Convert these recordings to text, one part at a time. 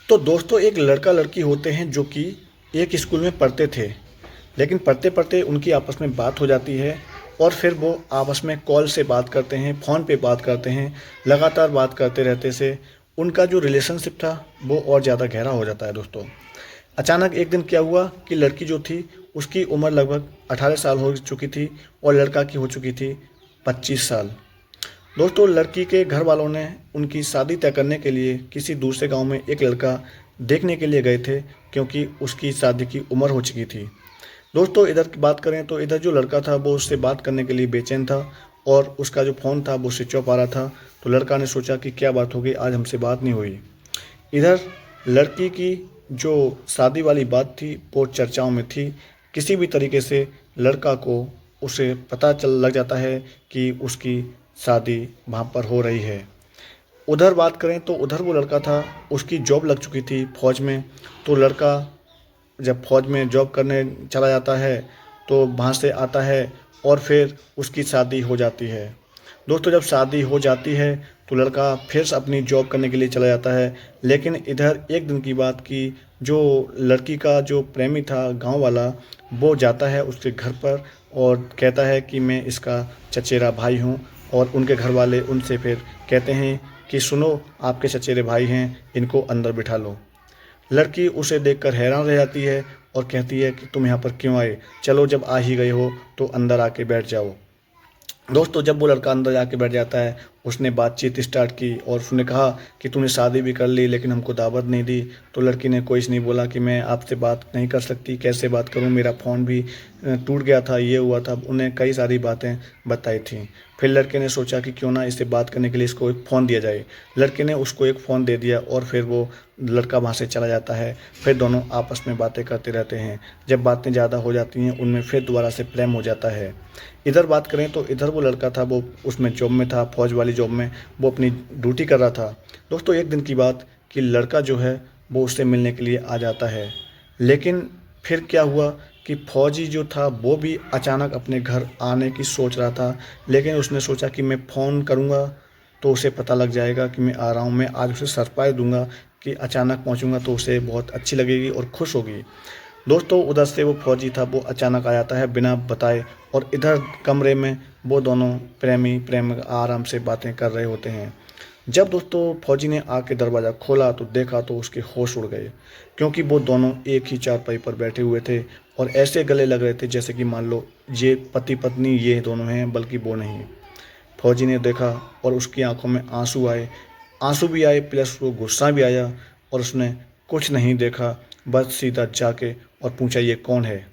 तो दोस्तों एक लड़का लड़की होते हैं जो कि एक स्कूल में पढ़ते थे, लेकिन पढ़ते पढ़ते उनकी आपस में बात हो जाती है और फिर वो आपस में कॉल से बात करते हैं, फ़ोन पे बात करते हैं, लगातार बात करते रहते से उनका जो रिलेशनशिप था वो और ज़्यादा गहरा हो जाता है दोस्तों। अचानक एक दिन क्या हुआ कि लड़की जो थी उसकी उम्र लगभग 18 साल हो चुकी थी और लड़का की हो चुकी थी 25 साल। दोस्तों लड़की के घर वालों ने उनकी शादी तय करने के लिए किसी दूसरे गांव में एक लड़का देखने के लिए गए थे, क्योंकि उसकी शादी की उम्र हो चुकी थी। दोस्तों इधर की बात करें तो इधर जो लड़का था वो उससे बात करने के लिए बेचैन था और उसका जो फ़ोन था वो स्विच ऑफ आ रहा था। तो लड़का ने सोचा कि क्या बात हो गई, आज हमसे बात नहीं हुई। इधर लड़की की जो शादी वाली बात थी वो चर्चाओं में थी। किसी भी तरीके से लड़का को उसे पता चल लग जाता है कि उसकी शादी वहाँ पर हो रही है। उधर बात करें तो उधर वो लड़का था, उसकी जॉब लग चुकी थी फौज में। तो लड़का जब फौज में जॉब करने चला जाता है तो वहाँ से आता है और फिर उसकी शादी हो जाती है। दोस्तों जब शादी हो जाती है तो लड़का फिर से अपनी जॉब करने के लिए चला जाता है। लेकिन इधर एक दिन की बात की, जो लड़की का जो प्रेमी था गांव वाला, वो जाता है उसके घर पर और कहता है कि मैं इसका चचेरा भाई हूँ। और उनके घर वाले उनसे फिर कहते हैं कि सुनो, आपके चचेरे भाई हैं, इनको अंदर बिठा लो। लड़की उसे देखकर हैरान रह जाती है और कहती है कि तुम यहाँ पर क्यों आए, चलो जब आ ही गए हो तो अंदर आके बैठ जाओ। दोस्तों जब वो लड़का अंदर जाके बैठ जाता है, उसने बातचीत स्टार्ट की और उसने कहा कि तूने शादी भी कर ली लेकिन हमको दावत नहीं दी। तो लड़की ने कुछ नहीं बोला कि मैं आपसे बात नहीं कर सकती, कैसे बात करूं, मेरा फ़ोन भी टूट गया था, ये हुआ था। उन्हें कई सारी बातें बताई थी। फिर लड़के ने सोचा कि क्यों ना इससे बात करने के लिए इसको एक फ़ोन दिया जाए। लड़के ने उसको एक फ़ोन दे दिया और फिर वो लड़का वहाँ से चला जाता है। फिर दोनों आपस में बातें करते रहते हैं। जब बातें ज़्यादा हो जाती हैं उनमें फिर दोबारा से प्रेम हो जाता है। इधर बात करें तो इधर वो लड़का था, वो उसमें जॉब में था, फौज वाली जॉब में वो अपनी ड्यूटी कर रहा था। दोस्तों एक दिन की बात कि लड़का जो है वो उससे मिलने के लिए आ जाता है। लेकिन फिर क्या हुआ कि फौजी जो था वो भी अचानक अपने घर आने की सोच रहा था। लेकिन उसने सोचा कि मैं फ़ोन करूँगा तो उसे पता लग जाएगा कि मैं आ रहा हूँ, मैं आज उसे सरप्राइज़ दूंगा कि अचानक पहुँचूँगा तो उसे बहुत अच्छी लगेगी और खुश होगी। दोस्तों उधर से वो फौजी था वो अचानक आ जाता है बिना बताए और इधर कमरे में वो दोनों प्रेमी प्रेम आराम से बातें कर रहे होते हैं। जब दोस्तों फौजी ने आके दरवाज़ा खोला तो देखा तो उसके होश उड़ गए, क्योंकि वो दोनों एक ही चारपाई पर बैठे हुए थे और ऐसे गले लग रहे थे जैसे कि मान लो ये पति पत्नी ये दोनों हैं, बल्कि वो नहीं। फौजी ने देखा और उसकी आंखों में आंसू आए, आंसू भी आए प्लस वो गुस्सा भी आया। और उसने कुछ नहीं देखा, बस सीधा जाके और पूछा ये कौन है।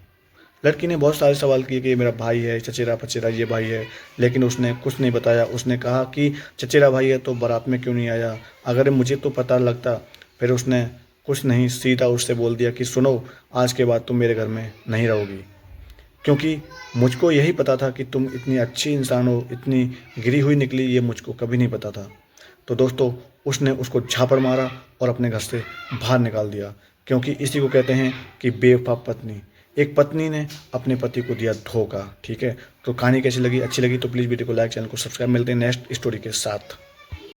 लड़की ने बहुत सारे सवाल किए कि ये मेरा भाई है, चचेरा फचेरा ये भाई है, लेकिन उसने कुछ नहीं बताया। उसने कहा कि चचेरा भाई है तो बारात में क्यों नहीं आया, अगर मुझे तो पता लगता। फिर उसने कुछ नहीं, सीधा उससे बोल दिया कि सुनो, आज के बाद तुम मेरे घर में नहीं रहोगी, क्योंकि मुझको यही पता था कि तुम इतनी अच्छी इंसान हो, इतनी गिरी हुई निकली, ये मुझको कभी नहीं पता था। तो दोस्तों उसने उसको झापड़ मारा और अपने घर से बाहर निकाल दिया, क्योंकि इसी को कहते हैं कि बेवफा पत्नी। एक पत्नी ने अपने पति को दिया धोखा। ठीक है, तो कहानी कैसी लगी, अच्छी लगी तो प्लीज़ वीडियो को लाइक, चैनल को सब्सक्राइब। मिलते हैं नेक्स्ट स्टोरी के साथ।